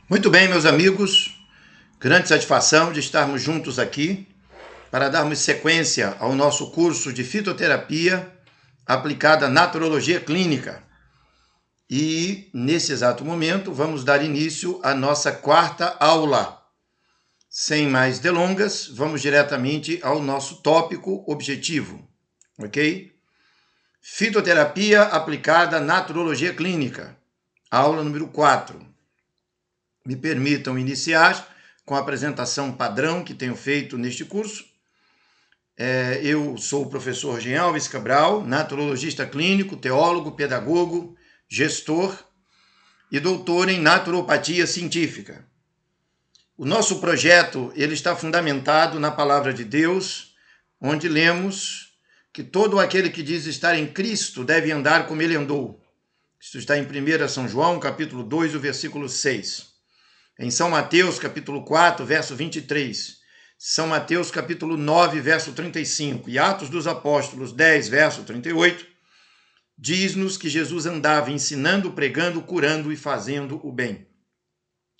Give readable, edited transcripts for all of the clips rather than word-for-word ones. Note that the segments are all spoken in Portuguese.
Muito bem, meus amigos, grande satisfação de estarmos juntos aqui para darmos sequência ao nosso curso de fitoterapia aplicada à naturologia clínica. E, nesse exato momento, vamos dar início à nossa quarta aula. Sem mais delongas, vamos diretamente ao nosso tópico objetivo, ok? Fitoterapia aplicada à naturologia clínica, aula número 4. Me permitam iniciar com a apresentação padrão que tenho feito neste curso. Eu sou o professor Jean Alves Cabral, naturologista clínico, teólogo, pedagogo, gestor e doutor em naturopatia científica. O nosso projeto ele está fundamentado na palavra de Deus, onde lemos que todo aquele que diz estar em Cristo deve andar como ele andou. Isso está em 1 São João, capítulo 2, o versículo 6. Em São Mateus, capítulo 4, verso 23, São Mateus, capítulo 9, verso 35, e Atos dos Apóstolos 10, verso 38, diz-nos que Jesus andava ensinando, pregando, curando e fazendo o bem.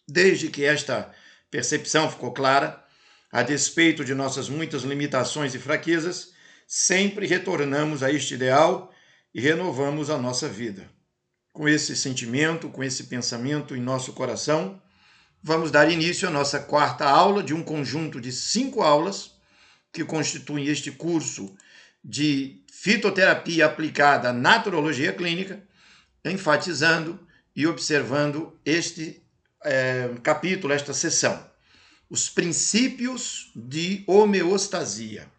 Desde que esta percepção ficou clara, a despeito de nossas muitas limitações e fraquezas, sempre retornamos a este ideal e renovamos a nossa vida. Com esse sentimento, com esse pensamento em nosso coração, vamos dar início à nossa quarta aula de um conjunto de 5 aulas que constituem este curso de fitoterapia aplicada à naturologia clínica, enfatizando e observando este capítulo, esta seção, os princípios de homeostasia.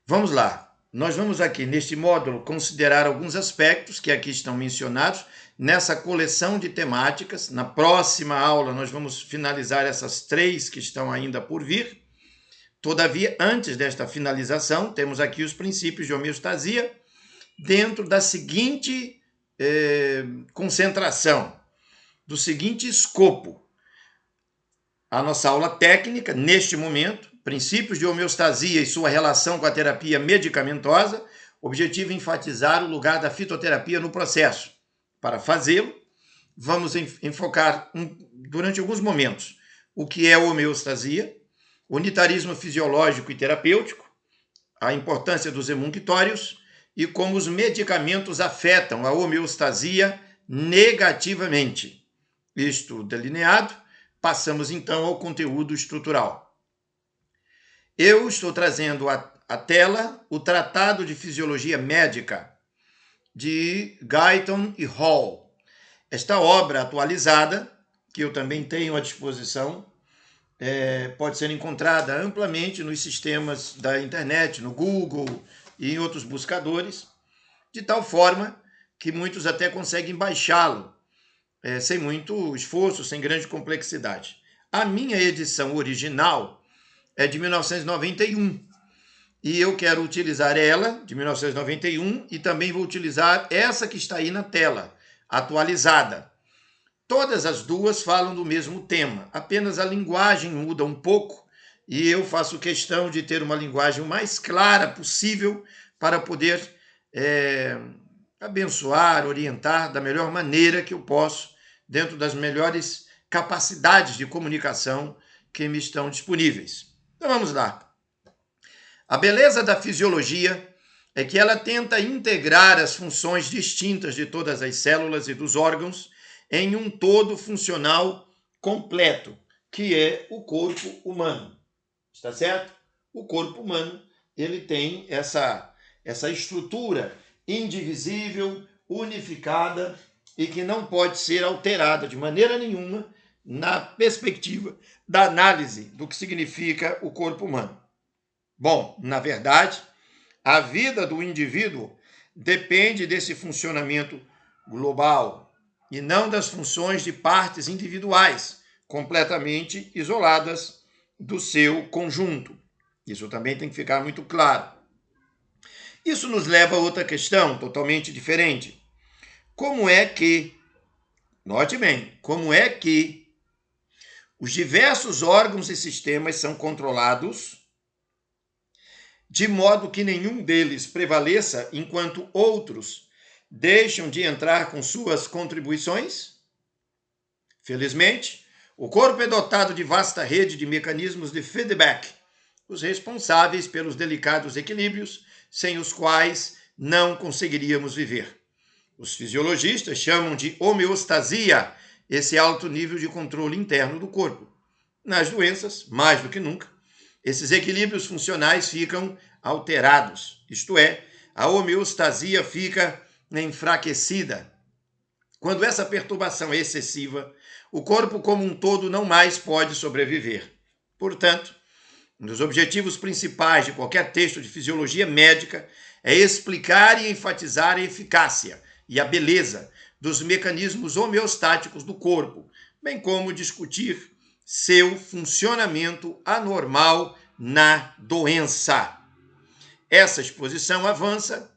Vamos lá. Nós vamos aqui, neste módulo, considerar alguns aspectos que aqui estão mencionados nessa coleção de temáticas. Na próxima aula, nós vamos finalizar essas 3 que estão ainda por vir. Todavia, antes desta finalização, temos aqui os princípios de homeostasia dentro da seguinte concentração, do seguinte escopo. A nossa aula técnica, neste momento, princípios de homeostasia e sua relação com a terapia medicamentosa, objetivo enfatizar o lugar da fitoterapia no processo. Para fazê-lo, vamos enfocar durante alguns momentos o que é homeostasia, unitarismo fisiológico e terapêutico, a importância dos emunctórios e como os medicamentos afetam a homeostasia negativamente. Isto delineado, passamos então ao conteúdo estrutural. Eu estou trazendo à tela o Tratado de Fisiologia Médica de Guyton e Hall. Esta obra atualizada, que eu também tenho à disposição, pode ser encontrada amplamente nos sistemas da internet, no Google e em outros buscadores, de tal forma que muitos até conseguem baixá-lo, sem muito esforço, sem grande complexidade. A minha edição original é de 1991, e eu quero utilizar ela, de 1991, e também vou utilizar essa que está aí na tela, atualizada. Todas as duas falam do mesmo tema, apenas a linguagem muda um pouco, e eu faço questão de ter uma linguagem o mais clara possível para poder abençoar, orientar da melhor maneira que eu posso, dentro das melhores capacidades de comunicação que me estão disponíveis. Então vamos lá. A beleza da fisiologia é que ela tenta integrar as funções distintas de todas as células e dos órgãos em um todo funcional completo, que é o corpo humano. Está certo? O corpo humano, ele tem essa estrutura indivisível, unificada e que não pode ser alterada de maneira nenhuma na perspectiva da análise do que significa o corpo humano. Bom, na verdade, a vida do indivíduo depende desse funcionamento global e não das funções de partes individuais, completamente isoladas do seu conjunto. Isso também tem que ficar muito claro. Isso nos leva a outra questão totalmente diferente. Como é que, note bem, como é que os diversos órgãos e sistemas são controlados de modo que nenhum deles prevaleça enquanto outros deixam de entrar com suas contribuições? Felizmente, o corpo é dotado de vasta rede de mecanismos de feedback, os responsáveis pelos delicados equilíbrios sem os quais não conseguiríamos viver. Os fisiologistas chamam de homeostasia esse alto nível de controle interno do corpo. Nas doenças, mais do que nunca, esses equilíbrios funcionais ficam alterados, isto é, a homeostasia fica enfraquecida. Quando essa perturbação é excessiva, o corpo como um todo não mais pode sobreviver. Portanto, um dos objetivos principais de qualquer texto de fisiologia médica é explicar e enfatizar a eficácia e a beleza dos mecanismos homeostáticos do corpo, bem como discutir seu funcionamento anormal na doença. Essa exposição avança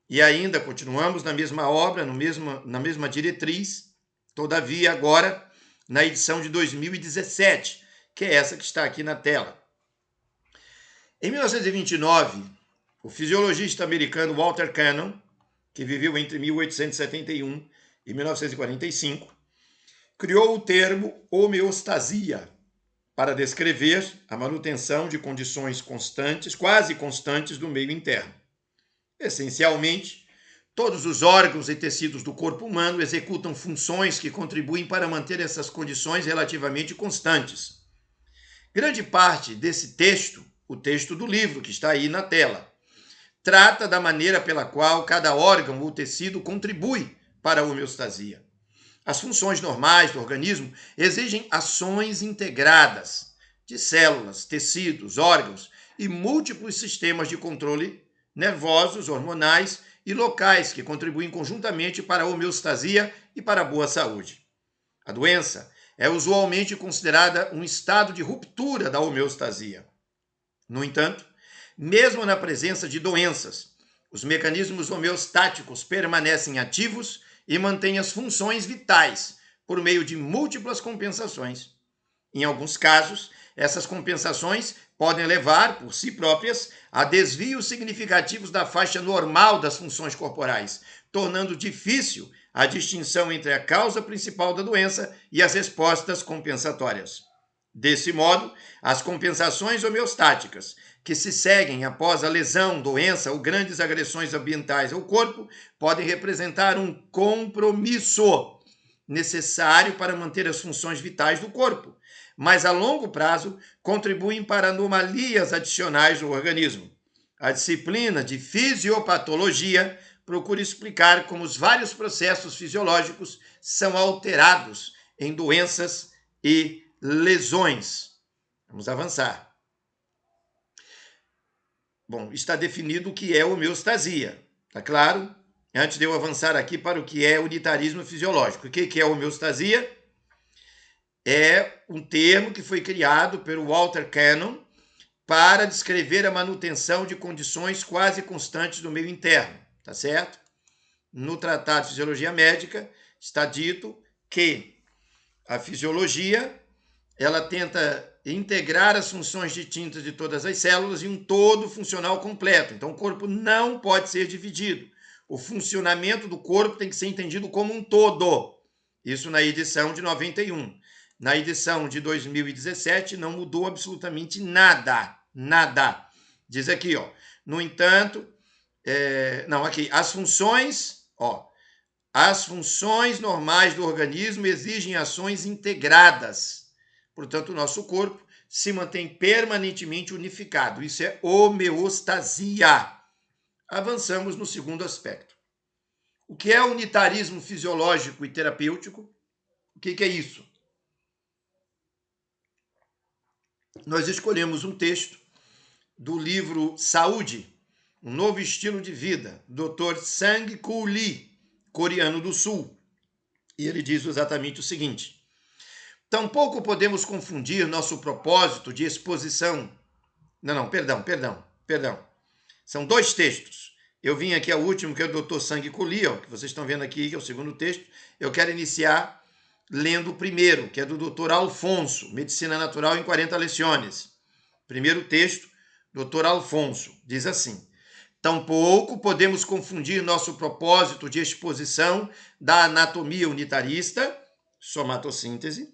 e ainda continuamos na mesma obra, na mesma diretriz, todavia agora na edição de 2017, que é essa que está aqui na tela. Em 1929, o fisiologista americano Walter Cannon, que viveu entre 1871 e 1945, criou o termo homeostasia para descrever a manutenção de condições constantes, quase constantes, do meio interno. Essencialmente, todos os órgãos e tecidos do corpo humano executam funções que contribuem para manter essas condições relativamente constantes. Grande parte desse texto, o texto do livro que está aí na tela, trata da maneira pela qual cada órgão ou tecido contribui para a homeostasia. As funções normais do organismo exigem ações integradas de células, tecidos, órgãos e múltiplos sistemas de controle nervosos, hormonais e locais que contribuem conjuntamente para a homeostasia e para a boa saúde. A doença é usualmente considerada um estado de ruptura da homeostasia. No entanto, mesmo na presença de doenças, os mecanismos homeostáticos permanecem ativos e mantêm as funções vitais por meio de múltiplas compensações. Em alguns casos, essas compensações podem levar, por si próprias, a desvios significativos da faixa normal das funções corporais, tornando difícil a distinção entre a causa principal da doença e as respostas compensatórias. Desse modo, as compensações homeostáticas, que se seguem após a lesão, doença ou grandes agressões ambientais ao corpo, podem representar um compromisso necessário para manter as funções vitais do corpo, mas a longo prazo contribuem para anomalias adicionais no organismo. A disciplina de fisiopatologia procura explicar como os vários processos fisiológicos são alterados em doenças e lesões. Vamos avançar. Bom, está definido o que é homeostasia, tá claro? Antes de eu avançar aqui para o que é unitarismo fisiológico. O que é homeostasia? É um termo que foi criado pelo Walter Cannon para descrever a manutenção de condições quase constantes do meio interno, tá certo? No Tratado de Fisiologia Médica está dito que a fisiologia ela tenta integrar as funções distintas de todas as células em um todo funcional completo. Então, o corpo não pode ser dividido. O funcionamento do corpo tem que ser entendido como um todo. Isso na edição de 91. Na edição de 2017 não mudou absolutamente nada. Nada. Diz aqui, ó. No entanto, as funções normais do organismo exigem ações integradas. Portanto, o nosso corpo se mantém permanentemente unificado. Isso é homeostasia. Avançamos no segundo aspecto. O que é unitarismo fisiológico e terapêutico? O que é isso? Nós escolhemos um texto do livro Saúde, um novo estilo de vida, Dr. Sang-Koo Lee, coreano do Sul. E ele diz exatamente o seguinte: tampouco podemos confundir nosso propósito de exposição. Perdão. São dois textos. Eu vim aqui ao último, que é o Dr. Sang-Koo Lee, que vocês estão vendo aqui, que é o segundo texto. Eu quero iniciar lendo o primeiro, que é do Dr. Alfonso, Medicina Natural em 40 Lições. Primeiro texto, Dr. Alfonso, diz assim: tampouco podemos confundir nosso propósito de exposição da anatomia unitarista somatossíntese,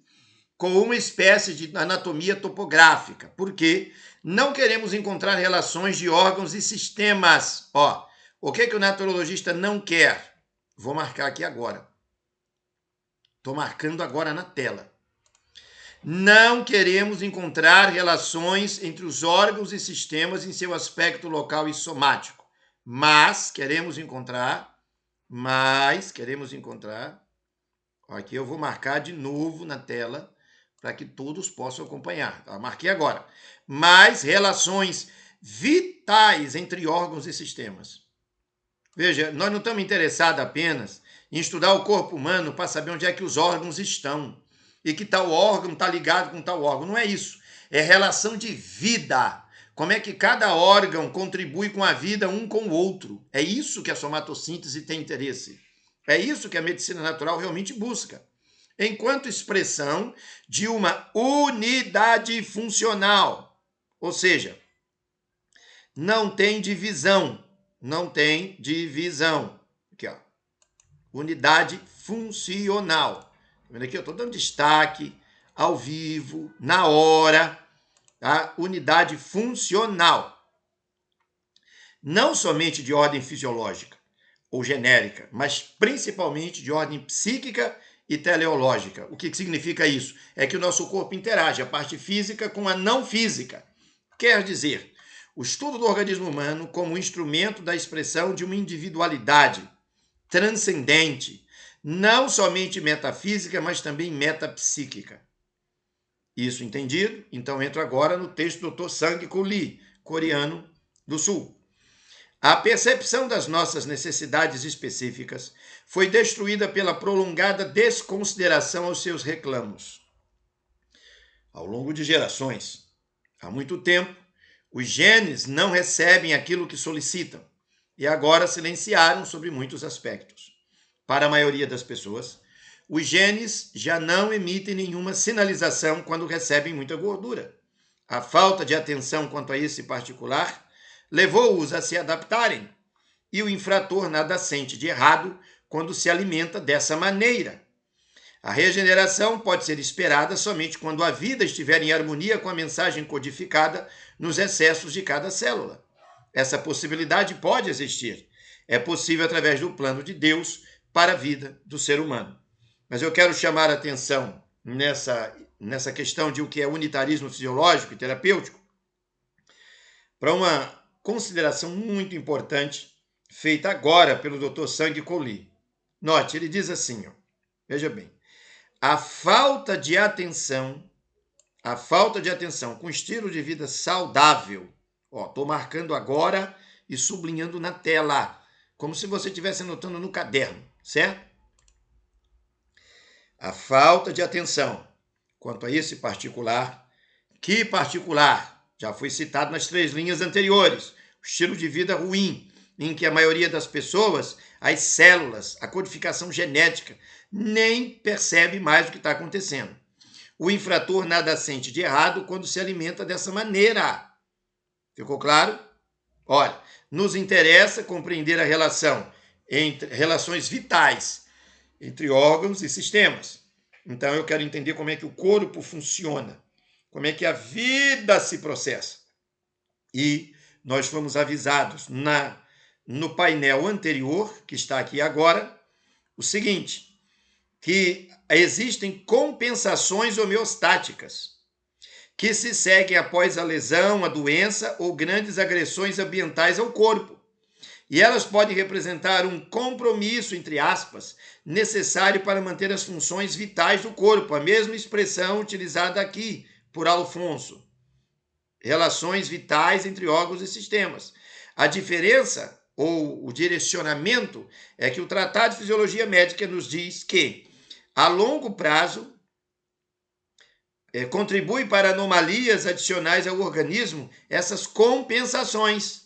com uma espécie de anatomia topográfica, porque não queremos encontrar relações de órgãos e sistemas. Ó, o que o naturologista não quer? Vou marcar aqui agora. Estou marcando agora na tela. Não queremos encontrar relações entre os órgãos e sistemas em seu aspecto local e somático, mas queremos encontrar, aqui eu vou marcar de novo na tela, para que todos possam acompanhar. Tá? Marquei agora. Mais relações vitais entre órgãos e sistemas. Veja, nós não estamos interessados apenas em estudar o corpo humano para saber onde é que os órgãos estão e que tal órgão está ligado com tal órgão. Não é isso. É relação de vida. Como é que cada órgão contribui com a vida um com o outro. É isso que a somatossíntese tem interesse. É isso que a medicina natural realmente busca. Enquanto expressão de uma unidade funcional. Ou seja, não tem divisão. Aqui, ó. Unidade funcional. Aqui eu estou dando destaque ao vivo, na hora, tá? Unidade funcional. Não somente de ordem fisiológica ou genérica, mas principalmente de ordem psíquica e teleológica. O que significa isso? É que o nosso corpo interage a parte física com a não física. Quer dizer, o estudo do organismo humano como instrumento da expressão de uma individualidade transcendente, não somente metafísica, mas também metapsíquica. Isso entendido? Então entro agora no texto do Dr. Sang-Koo Lee, coreano do Sul. A percepção das nossas necessidades específicas foi destruída pela prolongada desconsideração aos seus reclamos. Ao longo de gerações, há muito tempo, os genes não recebem aquilo que solicitam e agora silenciaram sobre muitos aspectos. Para a maioria das pessoas, os genes já não emitem nenhuma sinalização quando recebem muita gordura. A falta de atenção quanto a esse particular levou-os a se adaptarem, e o infrator nada sente de errado quando se alimenta dessa maneira. A regeneração pode ser esperada somente quando a vida estiver em harmonia com a mensagem codificada nos excessos de cada célula. Essa possibilidade pode existir. É possível através do plano de Deus para a vida do ser humano. Mas eu quero chamar a atenção nessa questão de o que é unitarismo fisiológico e terapêutico para uma consideração muito importante feita agora pelo Dr. Sang-Koo Lee. Note, ele diz assim, ó, veja bem, a falta de atenção com estilo de vida saudável, estou marcando agora e sublinhando na tela, como se você estivesse anotando no caderno, certo? A falta de atenção quanto a esse particular, que particular já foi citado nas 3 linhas anteriores, o estilo de vida ruim, em que a maioria das pessoas, as células, a codificação genética, nem percebe mais o que está acontecendo. O infrator nada sente de errado quando se alimenta dessa maneira. Ficou claro? Olha, nos interessa compreender a relação entre relações vitais entre órgãos e sistemas. Então eu quero entender como é que o corpo funciona, como é que a vida se processa. E nós fomos avisados no painel anterior, que está aqui agora, o seguinte, que existem compensações homeostáticas que se seguem após a lesão, a doença ou grandes agressões ambientais ao corpo. E elas podem representar um compromisso, entre aspas, necessário para manter as funções vitais do corpo, a mesma expressão utilizada aqui por Alfonso. Relações vitais entre órgãos e sistemas. A diferença ou o direcionamento é que o Tratado de Fisiologia Médica nos diz que, a longo prazo, contribui para anomalias adicionais ao organismo essas compensações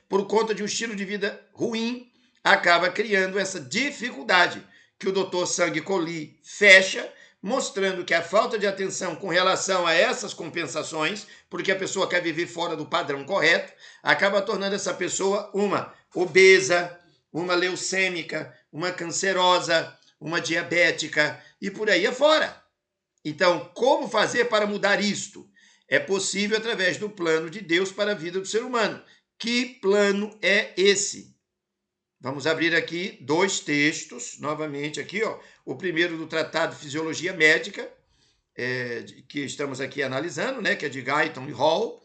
por conta de um estilo de vida ruim, acaba criando essa dificuldade que o Dr. Sang-Koo Lee fecha, mostrando que a falta de atenção com relação a essas compensações, porque a pessoa quer viver fora do padrão correto, acaba tornando essa pessoa uma obesa, uma leucêmica, uma cancerosa, uma diabética e por aí afora. Então, como fazer para mudar isto? É possível através do plano de Deus para a vida do ser humano. Que plano é esse? Vamos abrir aqui 2 textos, novamente aqui, ó. O primeiro do Tratado de Fisiologia Médica, que estamos aqui analisando, né, que é de Guyton e Hall,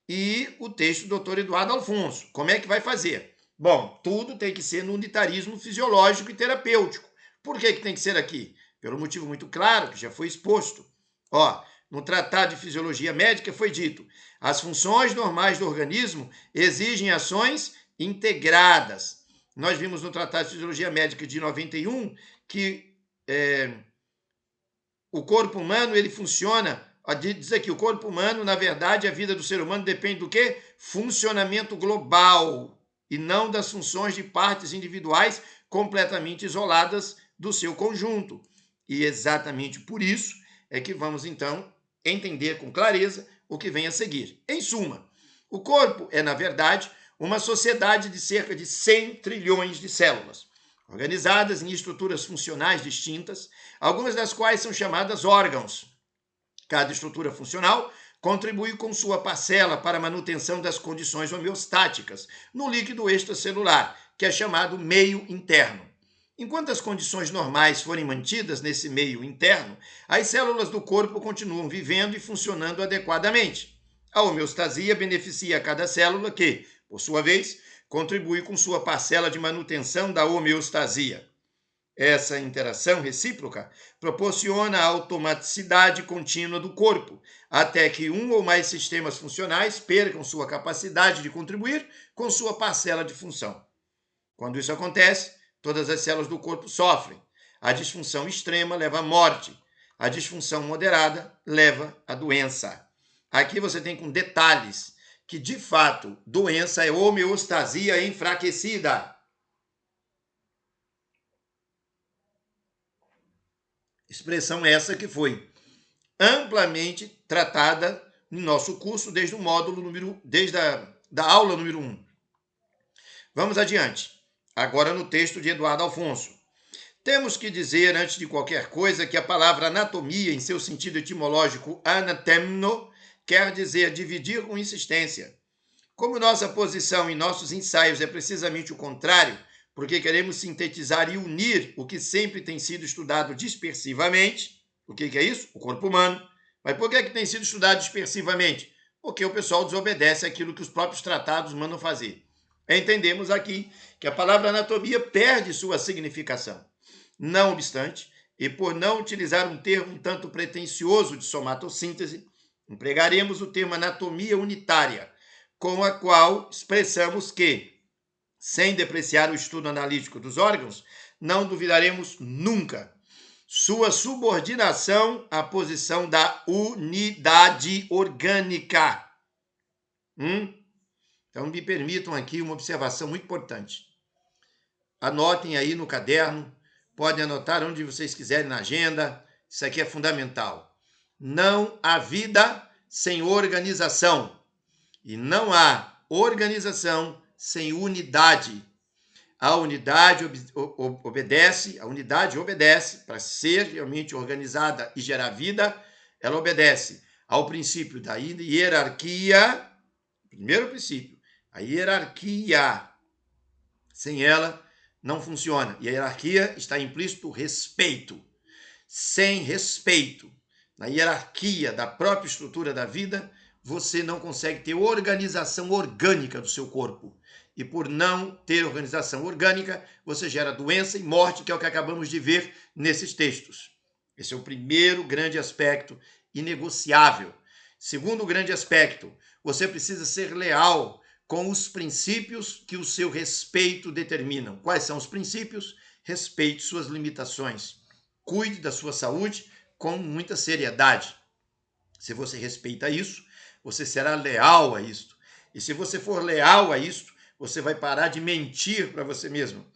e o texto do Dr. Eduardo Alfonso. Como é que vai fazer? Bom, tudo tem que ser no unitarismo fisiológico e terapêutico. Por que tem que ser aqui? Pelo motivo muito claro, que já foi exposto. Ó, no Tratado de Fisiologia Médica foi dito: as funções normais do organismo exigem ações integradas. Nós vimos no Tratado de Fisiologia Médica de 91 que o corpo humano ele funciona. Diz aqui, o corpo humano, na verdade, a vida do ser humano depende do quê? Funcionamento global e não das funções de partes individuais completamente isoladas do seu conjunto. E exatamente por isso é que vamos, então, entender com clareza o que vem a seguir. Em suma, o corpo é, na verdade, uma sociedade de cerca de 100 trilhões de células, organizadas em estruturas funcionais distintas, algumas das quais são chamadas órgãos. Cada estrutura funcional contribui com sua parcela para a manutenção das condições homeostáticas no líquido extracelular, que é chamado meio interno. Enquanto as condições normais forem mantidas nesse meio interno, as células do corpo continuam vivendo e funcionando adequadamente. A homeostasia beneficia cada célula que, por sua vez, contribui com sua parcela de manutenção da homeostasia. Essa interação recíproca proporciona a automaticidade contínua do corpo, até que um ou mais sistemas funcionais percam sua capacidade de contribuir com sua parcela de função. Quando isso acontece, todas as células do corpo sofrem. A disfunção extrema leva à morte. A disfunção moderada leva à doença. Aqui você tem com detalhes que, de fato, doença é homeostasia enfraquecida. Expressão essa que foi amplamente tratada no nosso curso desde o módulo desde a aula número 1. Vamos adiante. Agora no texto de Eduardo Alfonso. Temos que dizer, antes de qualquer coisa, que a palavra anatomia, em seu sentido etimológico anatemno, quer dizer dividir com insistência. Como nossa posição em nossos ensaios é precisamente o contrário, porque queremos sintetizar e unir o que sempre tem sido estudado dispersivamente. O que é isso? O corpo humano. Mas por que tem sido estudado dispersivamente? Porque o pessoal desobedece aquilo que os próprios tratados mandam fazer. Entendemos aqui que a palavra anatomia perde sua significação. Não obstante, e por não utilizar um termo um tanto pretensioso de somatossíntese, empregaremos o termo anatomia unitária, com a qual expressamos que, sem depreciar o estudo analítico dos órgãos, não duvidaremos nunca sua subordinação à posição da unidade orgânica. Então, me permitam aqui uma observação muito importante. Anotem aí no caderno, podem anotar onde vocês quiserem na agenda, isso aqui é fundamental. Não há vida sem organização, e não há organização sem unidade. A unidade obedece para ser realmente organizada e gerar vida, ela obedece ao princípio da hierarquia, primeiro princípio, a hierarquia. Sem ela, não funciona. E a hierarquia está implícito respeito. Sem respeito na hierarquia da própria estrutura da vida, você não consegue ter organização orgânica do seu corpo. E por não ter organização orgânica, você gera doença e morte, que é o que acabamos de ver nesses textos. Esse é o primeiro grande aspecto inegociável. Segundo grande aspecto, você precisa ser leal com os princípios que o seu respeito determinam. Quais são os princípios? Respeite suas limitações. Cuide da sua saúde com muita seriedade. Se você respeita isso, você será leal a isto. E se você for leal a isto, você vai parar de mentir para você mesmo.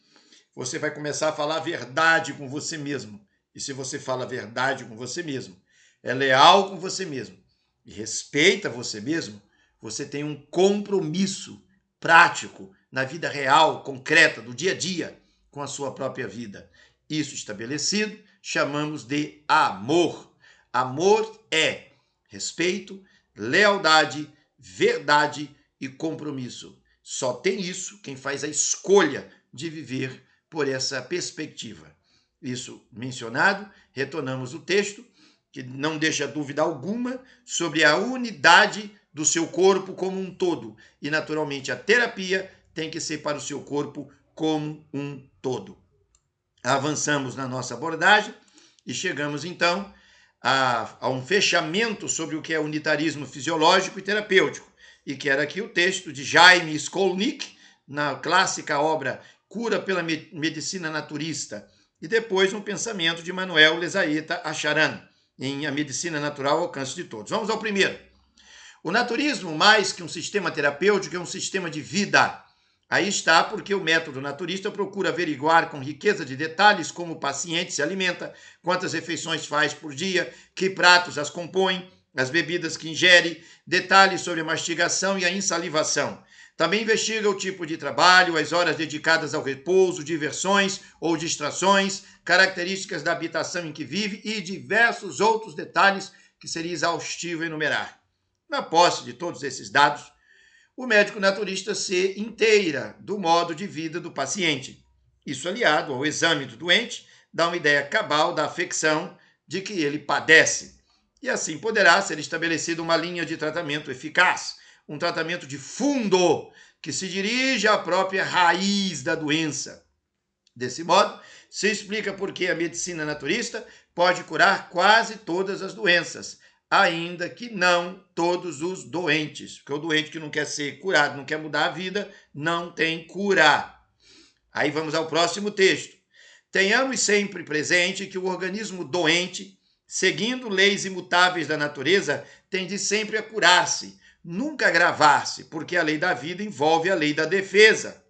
Você vai começar a falar a verdade com você mesmo. E se você fala a verdade com você mesmo, é leal com você mesmo e respeita você mesmo, você tem um compromisso prático na vida real, concreta, do dia a dia, com a sua própria vida. Isso estabelecido, chamamos de amor. Amor é respeito, lealdade, verdade e compromisso. Só tem isso quem faz a escolha de viver por essa perspectiva. Isso mencionado, retornamos o texto, que não deixa dúvida alguma sobre a unidade do seu corpo como um todo. E, naturalmente, a terapia tem que ser para o seu corpo como um todo. Avançamos na nossa abordagem e chegamos, então, a um fechamento sobre o que é unitarismo fisiológico e terapêutico, e que era aqui o texto de Jaime Skolnick, na clássica obra Cura pela Medicina Naturista, e depois um pensamento de Manuel Lezaeta Acharan, em A Medicina Natural ao Alcance de Todos. Vamos ao primeiro. O naturismo, mais que um sistema terapêutico, é um sistema de vida. Aí está porque o método naturista procura averiguar com riqueza de detalhes como o paciente se alimenta, quantas refeições faz por dia, que pratos as compõem, as bebidas que ingere, detalhes sobre a mastigação e a insalivação. Também investiga o tipo de trabalho, as horas dedicadas ao repouso, diversões ou distrações, características da habitação em que vive e diversos outros detalhes que seria exaustivo enumerar. Na posse de todos esses dados, o médico naturista se inteira do modo de vida do paciente. Isso aliado ao exame do doente, dá uma ideia cabal da afecção de que ele padece. E assim poderá ser estabelecida uma linha de tratamento eficaz, um tratamento de fundo, que se dirige à própria raiz da doença. Desse modo, se explica por que a medicina naturista pode curar quase todas as doenças, ainda que não todos os doentes, porque o doente que não quer ser curado, não quer mudar a vida, não tem cura. Aí vamos ao próximo texto. Tenhamos sempre presente que o organismo doente, seguindo leis imutáveis da natureza, tende sempre a curar-se, nunca agravar-se, porque a lei da vida envolve a lei da defesa.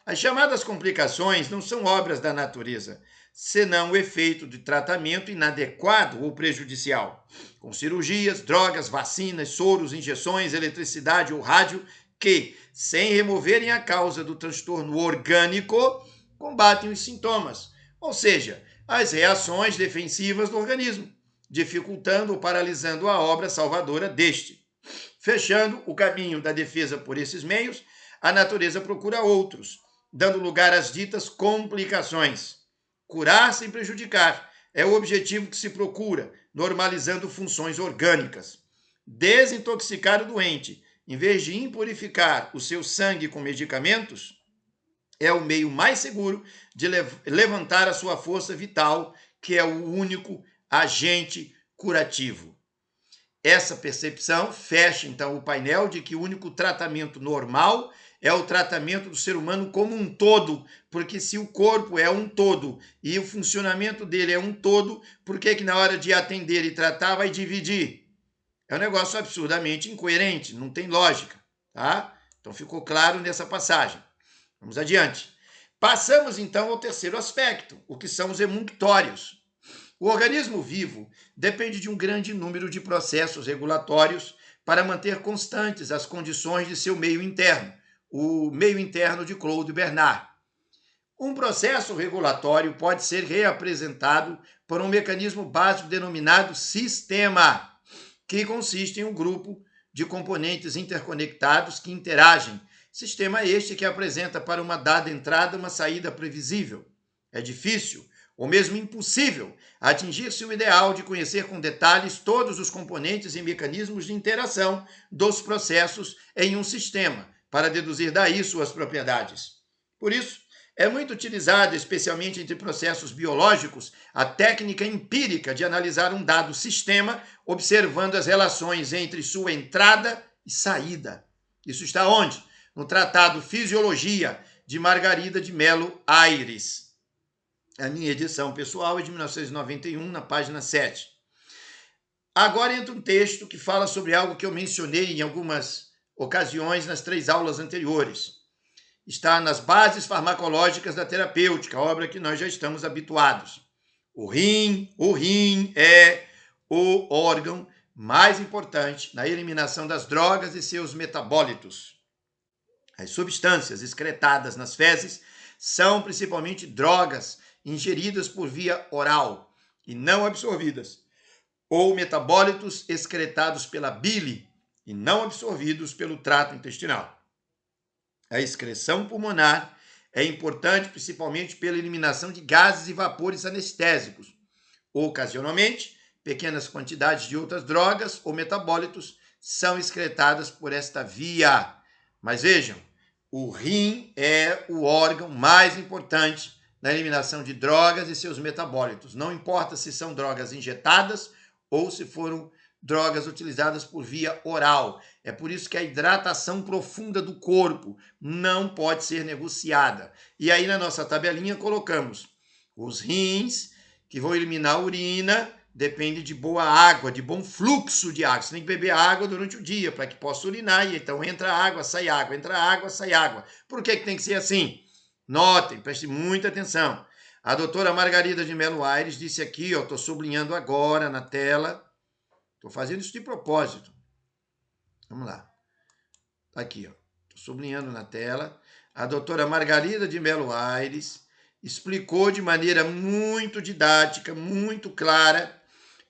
As chamadas complicações não são obras da natureza, senão o efeito de tratamento inadequado ou prejudicial, com cirurgias, drogas, vacinas, soros, injeções, eletricidade ou rádio, que, sem removerem a causa do transtorno orgânico, combatem os sintomas, ou seja, as reações defensivas do organismo, dificultando ou paralisando a obra salvadora deste. Fechando o caminho da defesa por esses meios, a natureza procura outros, dando lugar às ditas complicações. Curar sem prejudicar é o objetivo que se procura, normalizando funções orgânicas. Desintoxicar o doente, em vez de impurificar o seu sangue com medicamentos, é o meio mais seguro de levantar a sua força vital, que é o único agente curativo. Essa percepção fecha, então, o painel de que o único tratamento normal é o tratamento do ser humano como um todo, porque se o corpo é um todo e o funcionamento dele é um todo, por que na hora de atender e tratar vai dividir? É um negócio absurdamente incoerente, não tem lógica, tá? Então ficou claro nessa passagem. Vamos adiante. Passamos, então, ao terceiro aspecto, o que são os emunctórios. O organismo vivo depende de um grande número de processos regulatórios para manter constantes as condições de seu meio interno, o meio interno de Claude Bernard. Um processo regulatório pode ser reapresentado por um mecanismo básico denominado sistema, que consiste em um grupo de componentes interconectados que interagem. Sistema este que apresenta para uma dada entrada uma saída previsível. É difícil, ou mesmo impossível, atingir-se o ideal de conhecer com detalhes todos os componentes e mecanismos de interação dos processos em um sistema, para deduzir daí suas propriedades. Por isso, é muito utilizada, especialmente entre processos biológicos, a técnica empírica de analisar um dado sistema, observando as relações entre sua entrada e saída. Isso está onde? No Tratado Fisiologia, de Margarida de Melo Aires. A minha edição pessoal é de 1991, na página 7. Agora entra um texto que fala sobre algo que eu mencionei em algumas ocasiões nas 3 aulas anteriores. Está nas Bases Farmacológicas da Terapêutica, obra que nós já estamos habituados. O rim é o órgão mais importante na eliminação das drogas e seus metabólitos. As substâncias excretadas nas fezes são principalmente drogas ingeridas por via oral e não absorvidas, ou metabólitos excretados pela bile e não absorvidos pelo trato intestinal. A excreção pulmonar é importante principalmente pela eliminação de gases e vapores anestésicos. Ocasionalmente, pequenas quantidades de outras drogas ou metabólitos são excretadas por esta via. Mas vejam, o rim é o órgão mais importante na eliminação de drogas e seus metabólitos. Não importa se são drogas injetadas ou se foram drogas utilizadas por via oral. É por isso que a hidratação profunda do corpo não pode ser negociada. E aí na nossa tabelinha colocamos os rins, que vão eliminar a urina, depende de boa água, de bom fluxo de água. Você tem que beber água durante o dia para que possa urinar, e então entra água, sai água, entra água, sai água. Por que tem que ser assim? Notem, preste muita atenção. A doutora Margarida de Melo Aires disse aqui, estou sublinhando agora na tela, estou fazendo isso de propósito. Vamos lá. Está aqui, estou sublinhando na tela. A doutora Margarida de Melo Aires explicou de maneira muito didática, muito clara,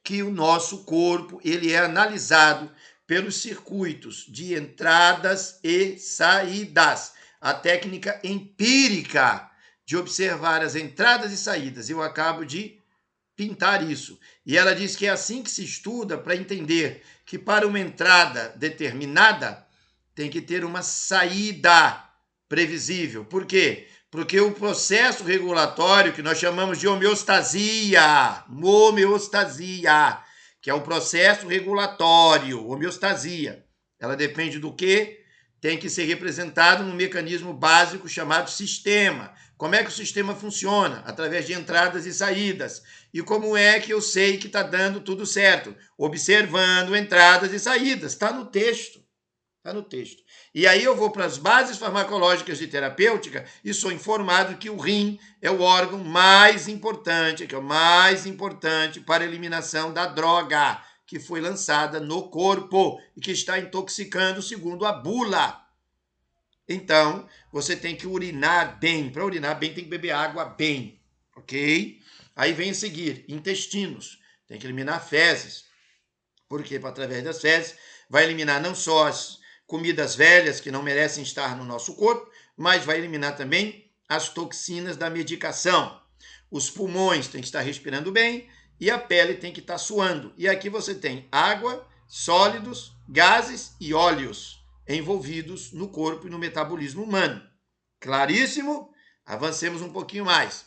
que o nosso corpo ele é analisado pelos circuitos de entradas e saídas. A técnica empírica de observar as entradas e saídas. Eu acabo de pintar isso. E ela diz que é assim que se estuda para entender que para uma entrada determinada tem que ter uma saída previsível. Por quê? Porque o processo regulatório, que nós chamamos de homeostasia, que é o processo regulatório, homeostasia, ela depende do quê? Tem que ser representado num mecanismo básico chamado sistema. Como é que o sistema funciona? Através de entradas e saídas. E como é que eu sei que está dando tudo certo? Observando entradas e saídas. Está no texto. Está no texto. E aí eu vou para as bases farmacológicas de terapêutica e sou informado que o rim é o órgão mais importante, que é o mais importante para a eliminação da droga que foi lançada no corpo e que está intoxicando, segundo a bula. Então, você tem que urinar bem. Para urinar bem, tem que beber água bem, ok? Aí vem a seguir, intestinos. Tem que eliminar fezes. Porque, através das fezes, vai eliminar não só as comidas velhas que não merecem estar no nosso corpo, mas vai eliminar também as toxinas da medicação. Os pulmões têm que estar respirando bem e a pele tem que estar suando. E aqui você tem água, sólidos, gases e óleos envolvidos no corpo e no metabolismo humano. Claríssimo? Avancemos um pouquinho mais.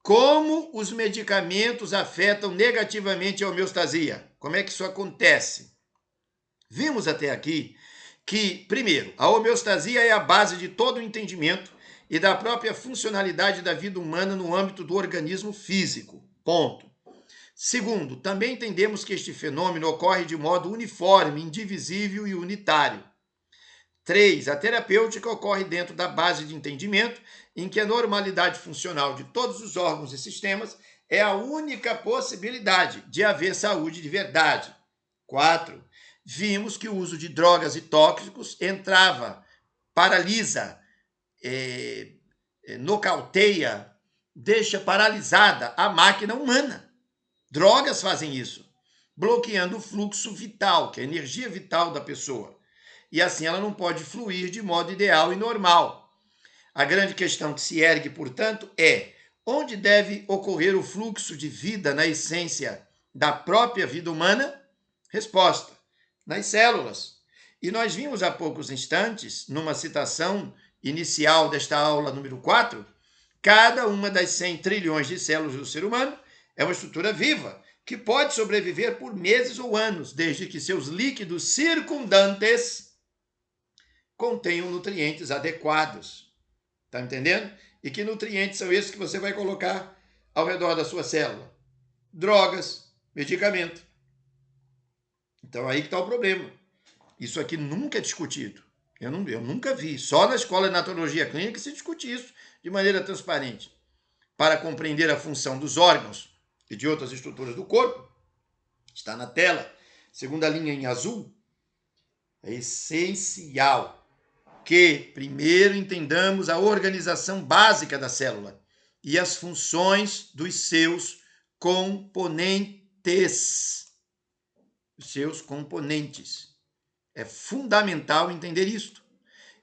Como os medicamentos afetam negativamente a homeostasia? Como é que isso acontece? Vimos até aqui que, primeiro, a homeostasia é a base de todo o entendimento e da própria funcionalidade da vida humana no âmbito do organismo físico. Ponto. Segundo, também entendemos que este fenômeno ocorre de modo uniforme, indivisível e unitário. 3. A terapêutica ocorre dentro da base de entendimento, em que a normalidade funcional de todos os órgãos e sistemas é a única possibilidade de haver saúde de verdade. 4. Vimos que o uso de drogas e tóxicos paralisa, nocauteia, deixa paralisada a máquina humana. Drogas fazem isso, bloqueando o fluxo vital, que é a energia vital da pessoa. E assim ela não pode fluir de modo ideal e normal. A grande questão que se ergue, portanto, é onde deve ocorrer o fluxo de vida na essência da própria vida humana? Resposta: nas células. E nós vimos há poucos instantes, numa citação inicial desta aula número 4, cada uma das 100 trilhões de células do ser humano é uma estrutura viva, que pode sobreviver por meses ou anos, desde que seus líquidos circundantes contenham nutrientes adequados. Está entendendo? E que nutrientes são esses que você vai colocar ao redor da sua célula? Drogas, medicamento. Então aí que está o problema. Isso aqui nunca é discutido. Eu nunca vi. Só na escola de naturologia clínica se discute isso de maneira transparente. Para compreender a função dos órgãos e de outras estruturas do corpo, está na tela, segunda linha em azul, é essencial que primeiro entendamos a organização básica da célula e as funções dos seus componentes. Os seus componentes. É fundamental entender isto.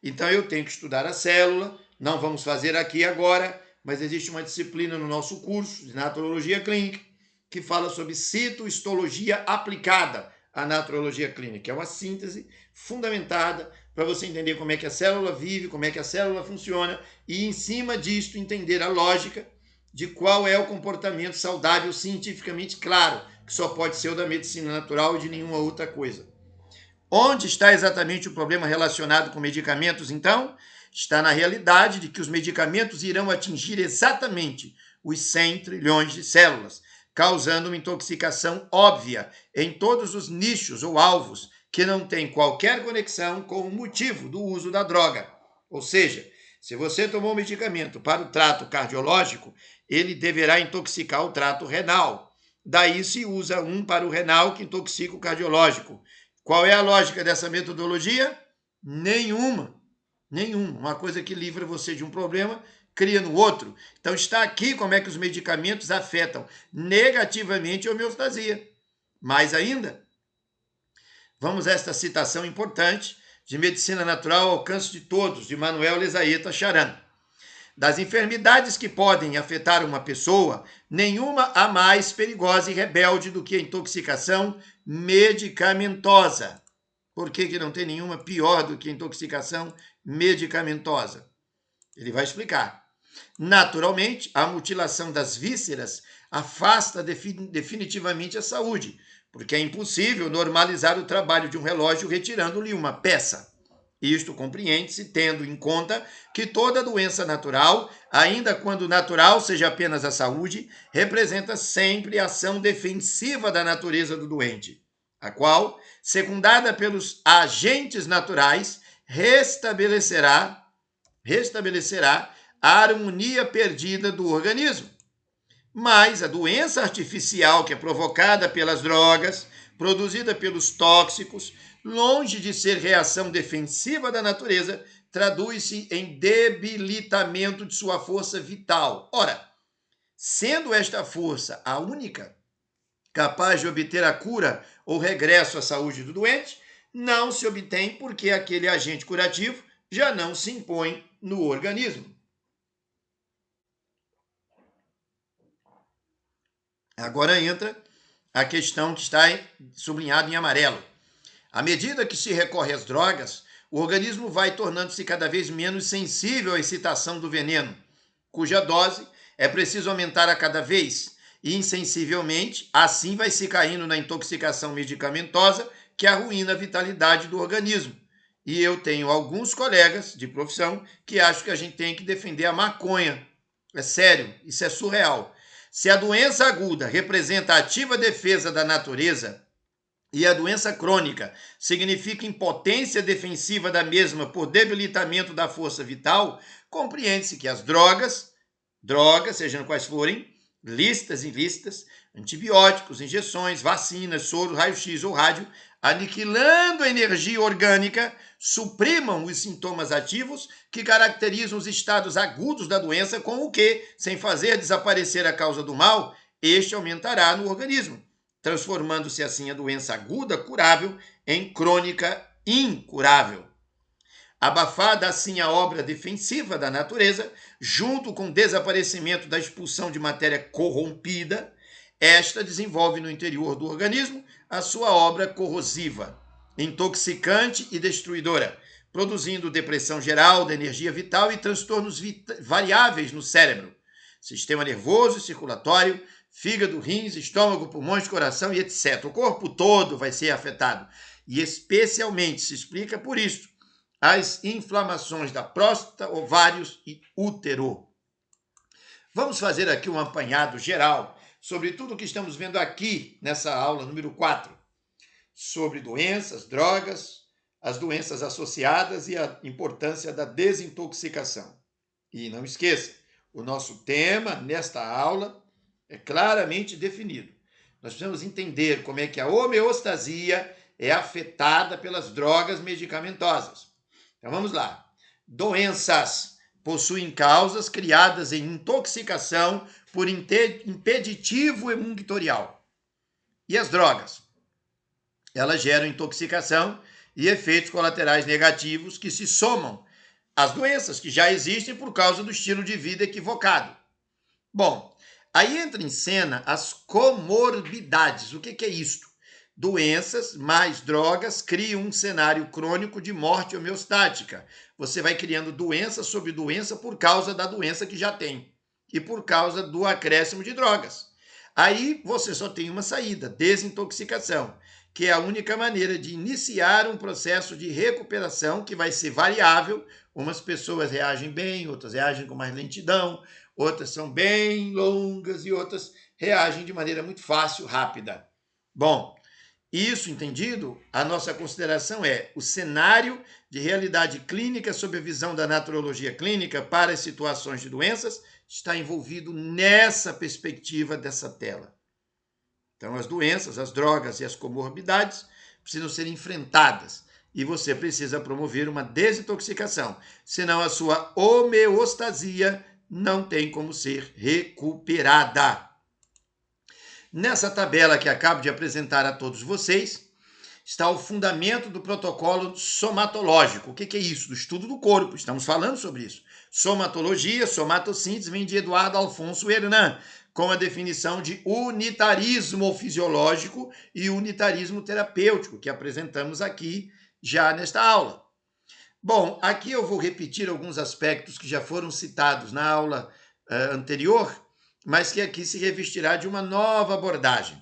Então, eu tenho que estudar a célula, não vamos fazer aqui agora, mas existe uma disciplina no nosso curso de naturologia clínica que fala sobre citohistologia aplicada à naturologia clínica. É uma síntese fundamentada para você entender como é que a célula vive, como é que a célula funciona e, em cima disto, entender a lógica de qual é o comportamento saudável cientificamente claro, que só pode ser o da medicina natural e de nenhuma outra coisa. Onde está exatamente o problema relacionado com medicamentos, então? Está na realidade de que os medicamentos irão atingir exatamente os 100 trilhões de células, causando uma intoxicação óbvia em todos os nichos ou alvos que não têm qualquer conexão com o motivo do uso da droga. Ou seja, se você tomou um medicamento para o trato cardiológico, ele deverá intoxicar o trato renal. Daí se usa um para o renal que intoxica o cardiológico. Qual é a lógica dessa metodologia? Nenhuma. Nenhuma. Uma coisa que livra você de um problema, cria no outro. Então está aqui como é que os medicamentos afetam negativamente a homeostasia. Mais ainda, vamos a esta citação importante de Medicina Natural ao Alcance de Todos, de Manuel Lezaeta Charan. Das enfermidades que podem afetar uma pessoa, nenhuma há mais perigosa e rebelde do que a intoxicação medicamentosa. Por que não tem nenhuma pior do que a intoxicação medicamentosa? Ele vai explicar. Naturalmente, a mutilação das vísceras afasta definitivamente a saúde, porque é impossível normalizar o trabalho de um relógio retirando-lhe uma peça. Isto compreende-se tendo em conta que toda doença natural, ainda quando natural seja apenas a saúde, representa sempre a ação defensiva da natureza do doente, a qual, secundada pelos agentes naturais, restabelecerá a harmonia perdida do organismo. Mas a doença artificial que é provocada pelas drogas, produzida pelos tóxicos, longe de ser reação defensiva da natureza, traduz-se em debilitamento de sua força vital. Ora, sendo esta força a única capaz de obter a cura ou regresso à saúde do doente, não se obtém porque aquele agente curativo já não se impõe no organismo. Agora entra a questão que está sublinhada em amarelo. À medida que se recorre às drogas, o organismo vai tornando-se cada vez menos sensível à excitação do veneno, cuja dose é preciso aumentar a cada vez, e insensivelmente, assim vai se caindo na intoxicação medicamentosa que arruína a vitalidade do organismo. E eu tenho alguns colegas de profissão que acham que a gente tem que defender a maconha. É sério, isso é surreal. Se a doença aguda representa a ativa defesa da natureza, e a doença crônica significa impotência defensiva da mesma por debilitamento da força vital, compreende-se que as drogas, sejam quais forem, lícitas e ilícitas, antibióticos, injeções, vacinas, soro, raio-x ou rádio, aniquilando a energia orgânica, suprimam os sintomas ativos que caracterizam os estados agudos da doença, com o que, sem fazer desaparecer a causa do mal, este aumentará no organismo, transformando-se assim a doença aguda curável em crônica incurável. Abafada assim a obra defensiva da natureza, junto com o desaparecimento da expulsão de matéria corrompida, esta desenvolve no interior do organismo a sua obra corrosiva, intoxicante e destruidora, produzindo depressão geral da energia vital e transtornos variáveis no cérebro, sistema nervoso e circulatório, fígado, rins, estômago, pulmões, coração e etc. O corpo todo vai ser afetado. E especialmente se explica por isso as inflamações da próstata, ovários e útero. Vamos fazer aqui um apanhado geral sobre tudo o que estamos vendo aqui nessa aula número 4, sobre doenças, drogas, as doenças associadas e a importância da desintoxicação. E não esqueça, o nosso tema nesta aula é claramente definido. Nós precisamos entender como é que a homeostasia é afetada pelas drogas medicamentosas. Então vamos lá. Doenças. possuem causas criadas em intoxicação por impeditivo emunctorial. E as drogas? Elas geram intoxicação e efeitos colaterais negativos que se somam às doenças que já existem por causa do estilo de vida equivocado. Bom, aí entra em cena as comorbidades. O que é isto? Doenças mais drogas criam um cenário crônico de morte homeostática. Você vai criando doença sobre doença por causa da doença que já tem e por causa do acréscimo de drogas. Aí você só tem uma saída, desintoxicação, que é a única maneira de iniciar um processo de recuperação que vai ser variável. Umas pessoas reagem bem, outras reagem com mais lentidão, outras são bem longas e outras reagem de maneira muito fácil, rápida. Bom, isso entendido, a nossa consideração é o cenário de realidade clínica sob a visão da naturologia clínica para as situações de doenças está envolvido nessa perspectiva dessa tela. Então, as doenças, as drogas e as comorbidades precisam ser enfrentadas e você precisa promover uma desintoxicação, senão a sua homeostasia não tem como ser recuperada. Nessa tabela que acabo de apresentar a todos vocês, está o fundamento do protocolo somatológico. O que é isso? Do estudo do corpo. Estamos falando sobre isso. Somatologia, somatossíntese, vem de Eduardo Alfonso Hernan, com a definição de unitarismo fisiológico e unitarismo terapêutico, que apresentamos aqui já nesta aula. Bom, aqui eu vou repetir alguns aspectos que já foram citados na aula anterior, mas que aqui se revestirá de uma nova abordagem.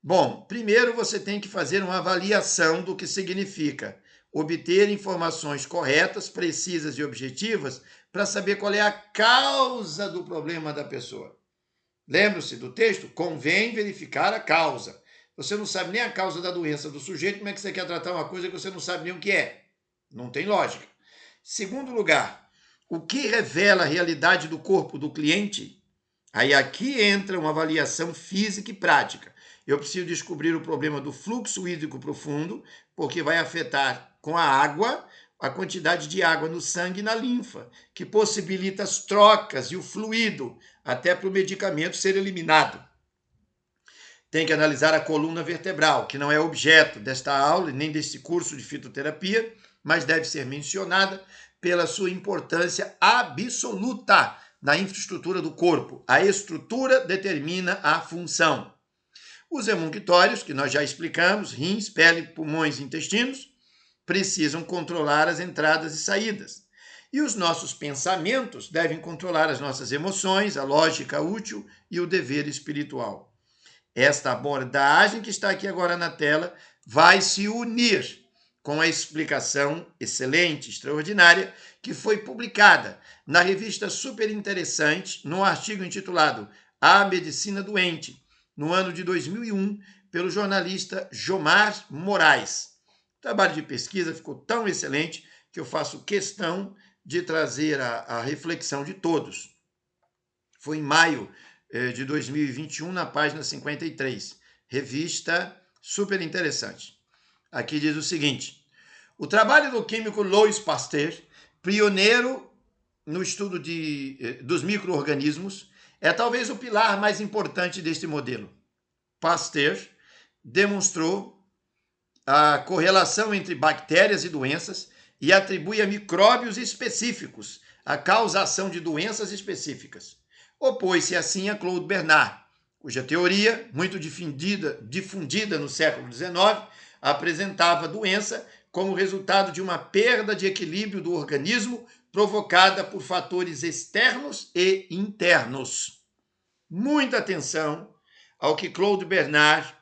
Bom, primeiro você tem que fazer uma avaliação do que significa obter informações corretas, precisas e objetivas para saber qual é a causa do problema da pessoa. Lembra-se do texto? Convém verificar a causa. Você não sabe nem a causa da doença do sujeito, como é que você quer tratar uma coisa que você não sabe nem o que é? Não tem lógica. Segundo lugar, o que revela a realidade do corpo do cliente? Aí aqui entra uma avaliação física e prática. Eu preciso descobrir o problema do fluxo hídrico profundo, porque vai afetar com a água a quantidade de água no sangue e na linfa, que possibilita as trocas e o fluido, até para o medicamento ser eliminado. Tem que analisar a coluna vertebral, que não é objeto desta aula nem deste curso de fitoterapia, mas deve ser mencionada pela sua importância absoluta na infraestrutura do corpo. A estrutura determina a função. Os emunctórios, que nós já explicamos, rins, pele, pulmões e intestinos, precisam controlar as entradas e saídas. E os nossos pensamentos devem controlar as nossas emoções, a lógica útil e o dever espiritual. Esta abordagem que está aqui agora na tela vai se unir com a explicação excelente, extraordinária, que foi publicada na revista super interessante, num artigo intitulado A Medicina Doente, no ano de 2001, pelo jornalista Jomar Moraes. O trabalho de pesquisa ficou tão excelente que eu faço questão de trazer a reflexão de todos. Foi em maio de 2021, na página 53. Revista super interessante. Aqui diz o seguinte: o trabalho do químico Louis Pasteur, pioneiro no estudo dos micro-organismos, é talvez o pilar mais importante deste modelo. Pasteur demonstrou a correlação entre bactérias e doenças e atribui a micróbios específicos a causação de doenças específicas. Opôs-se assim a Claude Bernard, cuja teoria, muito difundida no século XIX, apresentava a doença como resultado de uma perda de equilíbrio do organismo provocada por fatores externos e internos. Muita atenção ao que Claude Bernard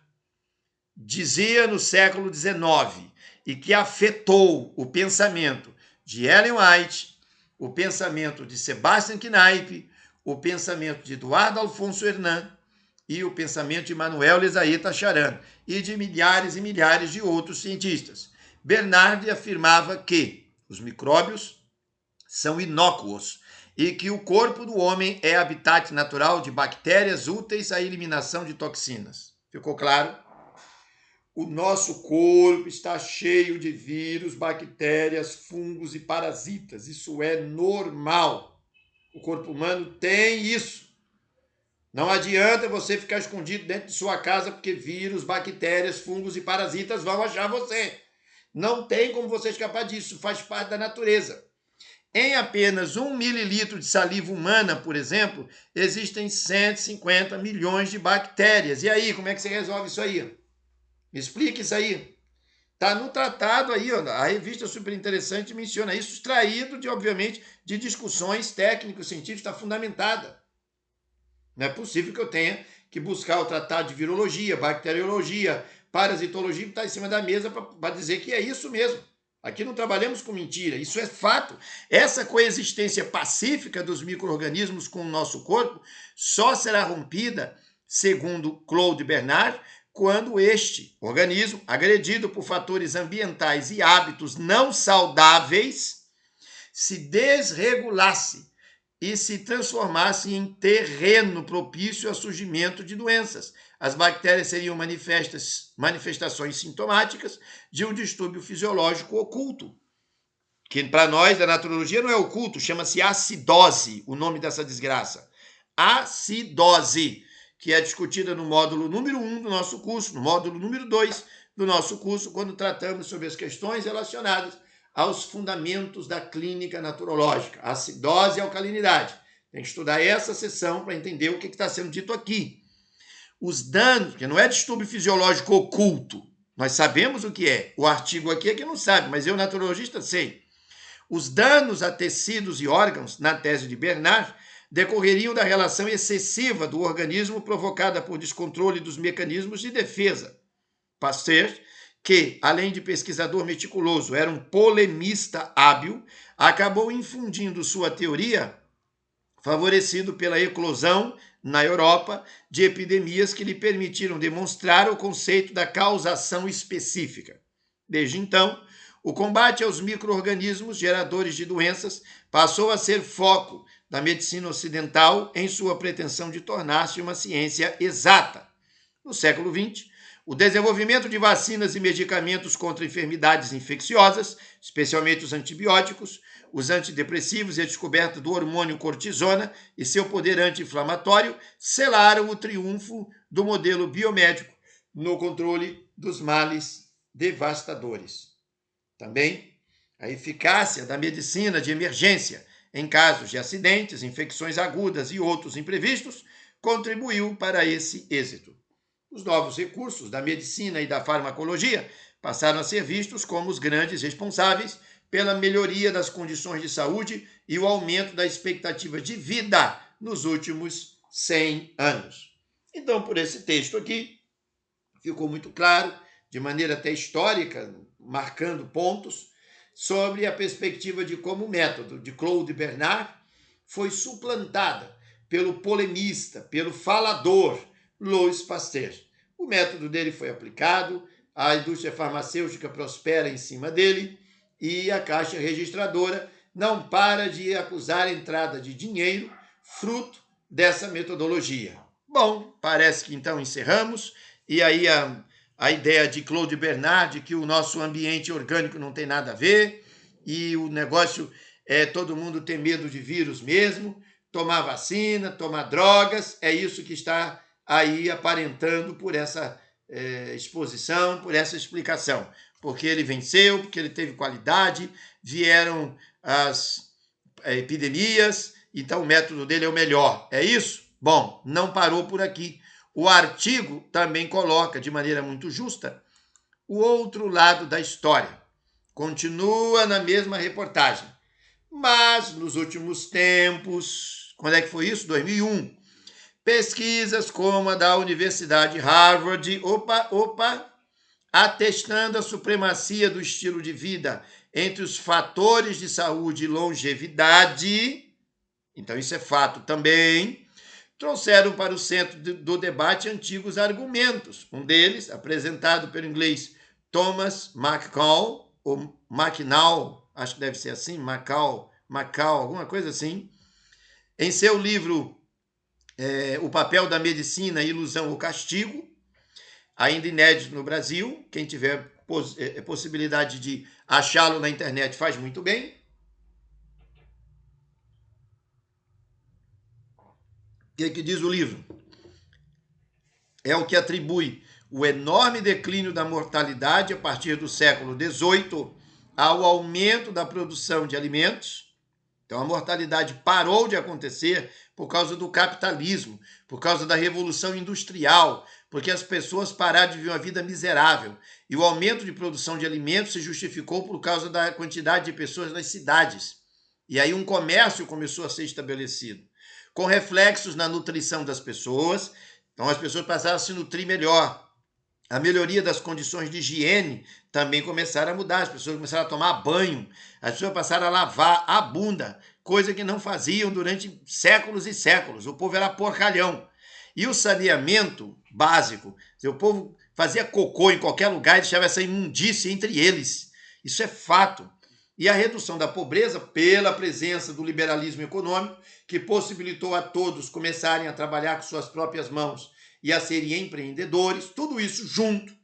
dizia no século XIX e que afetou o pensamento de Ellen White, o pensamento de Sebastian Kneipp, o pensamento de Eduardo Alfonso Hernan e o pensamento de Manuel Lezaeta Charan e de milhares e milhares de outros cientistas. Bernard afirmava que os micróbios são inócuos e que o corpo do homem é habitat natural de bactérias úteis à eliminação de toxinas. Ficou claro? O nosso corpo está cheio de vírus, bactérias, fungos e parasitas. Isso é normal. O corpo humano tem isso. Não adianta você ficar escondido dentro de sua casa porque vírus, bactérias, fungos e parasitas vão achar você. Não tem como você escapar disso, faz parte da natureza. Em apenas 1 mililitro de saliva humana, por exemplo, existem 150 milhões de bactérias. E aí, como é que você resolve isso aí? Me explica isso aí. Está no tratado aí, ó, a revista super interessante menciona isso, extraído, obviamente, de discussões técnico-científicas, está fundamentada. Não é possível que eu tenha que buscar o tratado de virologia, bacteriologia, parasitologia, que está em cima da mesa para dizer que é isso mesmo. Aqui não trabalhamos com mentira, isso é fato. Essa coexistência pacífica dos micro-organismos com o nosso corpo só será rompida, segundo Claude Bernard, quando este organismo, agredido por fatores ambientais e hábitos não saudáveis, se desregulasse e se transformasse em terreno propício ao surgimento de doenças. As bactérias seriam manifestações sintomáticas de um distúrbio fisiológico oculto, que para nós da naturologia não é oculto, chama-se acidose, o nome dessa desgraça. Acidose, que é discutida no módulo número 1 do nosso curso, no módulo número 2 do nosso curso, quando tratamos sobre as questões relacionadas aos fundamentos da clínica naturológica, acidose e alcalinidade. Tem que estudar essa seção para entender o que está sendo dito aqui. Os danos, que não é distúrbio fisiológico oculto, nós sabemos o que é. O artigo aqui é que não sabe, mas eu, naturologista, sei. Os danos a tecidos e órgãos, na tese de Bernard, decorreriam da relação excessiva do organismo provocada por descontrole dos mecanismos de defesa. Pasteur, que, além de pesquisador meticuloso, era um polemista hábil, acabou infundindo sua teoria, favorecido pela eclosão, na Europa, de epidemias que lhe permitiram demonstrar o conceito da causação específica. Desde então, o combate aos micro-organismos geradores de doenças passou a ser foco da medicina ocidental em sua pretensão de tornar-se uma ciência exata. No século XX, o desenvolvimento de vacinas e medicamentos contra enfermidades infecciosas, especialmente os antibióticos, os antidepressivos e a descoberta do hormônio cortisona e seu poder anti-inflamatório selaram o triunfo do modelo biomédico no controle dos males devastadores. Também a eficácia da medicina de emergência em casos de acidentes, infecções agudas e outros imprevistos contribuiu para esse êxito. Os novos recursos da medicina e da farmacologia passaram a ser vistos como os grandes responsáveis pela melhoria das condições de saúde e o aumento da expectativa de vida nos últimos 100 anos. Então, por esse texto aqui, ficou muito claro, de maneira até histórica, marcando pontos, sobre a perspectiva de como o método de Claude Bernard foi suplantada pelo polemista, pelo falador Louis Pasteur. O método dele foi aplicado, a indústria farmacêutica prospera em cima dele e a Caixa Registradora não para de acusar a entrada de dinheiro fruto dessa metodologia. Bom, parece que então encerramos, e aí a ideia de Claude Bernard, que o nosso ambiente orgânico não tem nada a ver, e o negócio é todo mundo ter medo de vírus mesmo, tomar vacina, tomar drogas, é isso que está aí aparentando por essa exposição, por essa explicação. Porque ele venceu, porque ele teve qualidade, vieram as epidemias, então o método dele é o melhor. É isso? Bom, não parou por aqui. O artigo também coloca, de maneira muito justa, o outro lado da história. Continua na mesma reportagem. Mas, nos últimos tempos, quando é que foi isso? 2001. Pesquisas como a da Universidade Harvard, atestando a supremacia do estilo de vida entre os fatores de saúde e longevidade, então isso é fato também, trouxeram para o centro do debate antigos argumentos. Um deles, apresentado pelo inglês Thomas McCall, ou McNall, acho que deve ser assim, McCall, alguma coisa assim, em seu livro O Papel da Medicina, Ilusão ou Castigo, ainda inédito no Brasil. Quem tiver possibilidade de achá-lo na internet faz muito bem. O que diz o livro? É o que atribui o enorme declínio da mortalidade a partir do século XVIII ao aumento da produção de alimentos. Então, a mortalidade parou de acontecer por causa do capitalismo, por causa da revolução industrial, porque as pessoas pararam de viver uma vida miserável. E o aumento de produção de alimentos se justificou por causa da quantidade de pessoas nas cidades. E aí um comércio começou a ser estabelecido, com reflexos na nutrição das pessoas. Então, as pessoas passaram a se nutrir melhor. A melhoria das condições de higiene também começaram a mudar. As pessoas começaram a tomar banho, as pessoas passaram a lavar a bunda, coisa que não faziam durante séculos e séculos. O povo era porcalhão. E o saneamento básico, o povo fazia cocô em qualquer lugar e deixava essa imundície entre eles. Isso é fato. E a redução da pobreza pela presença do liberalismo econômico, que possibilitou a todos começarem a trabalhar com suas próprias mãos e a serem empreendedores, tudo isso junto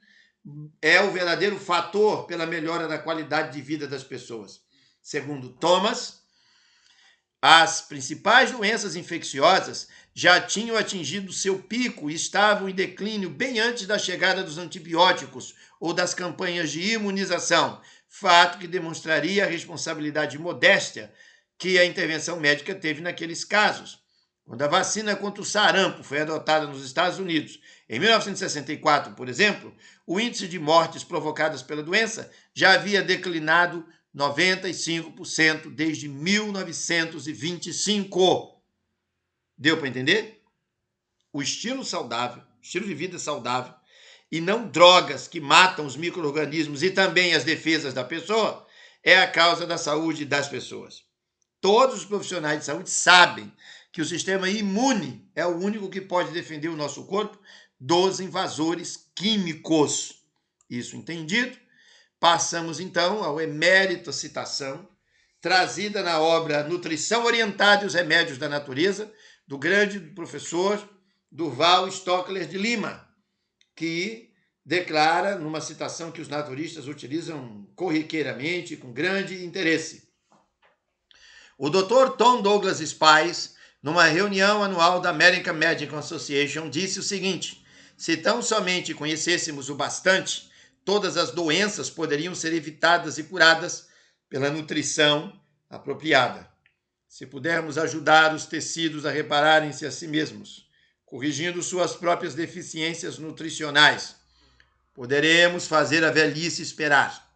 é o verdadeiro fator pela melhora da qualidade de vida das pessoas. Segundo Thomas, as principais doenças infecciosas já tinham atingido seu pico e estavam em declínio bem antes da chegada dos antibióticos ou das campanhas de imunização, fato que demonstraria a responsabilidade modéstia que a intervenção médica teve naqueles casos. Quando a vacina contra o sarampo foi adotada nos Estados Unidos em 1964, por exemplo, o índice de mortes provocadas pela doença já havia declinado 95% desde 1925. Deu para entender? O estilo saudável, estilo de vida saudável, e não drogas que matam os micro-organismos e também as defesas da pessoa, é a causa da saúde das pessoas. Todos os profissionais de saúde sabem que o sistema imune é o único que pode defender o nosso corpo dos invasores químicos. Isso entendido? Passamos então ao emérita citação, trazida na obra Nutrição Orientada e os Remédios da Natureza, do grande professor Durval Stockler de Lima, que declara, numa citação que os naturistas utilizam corriqueiramente, com grande interesse. O Dr. Tom Douglas Spies, numa reunião anual da American Medical Association, disse o seguinte: se tão somente conhecêssemos o bastante, todas as doenças poderiam ser evitadas e curadas pela nutrição apropriada. Se pudermos ajudar os tecidos a repararem-se a si mesmos, corrigindo suas próprias deficiências nutricionais, poderemos fazer a velhice esperar.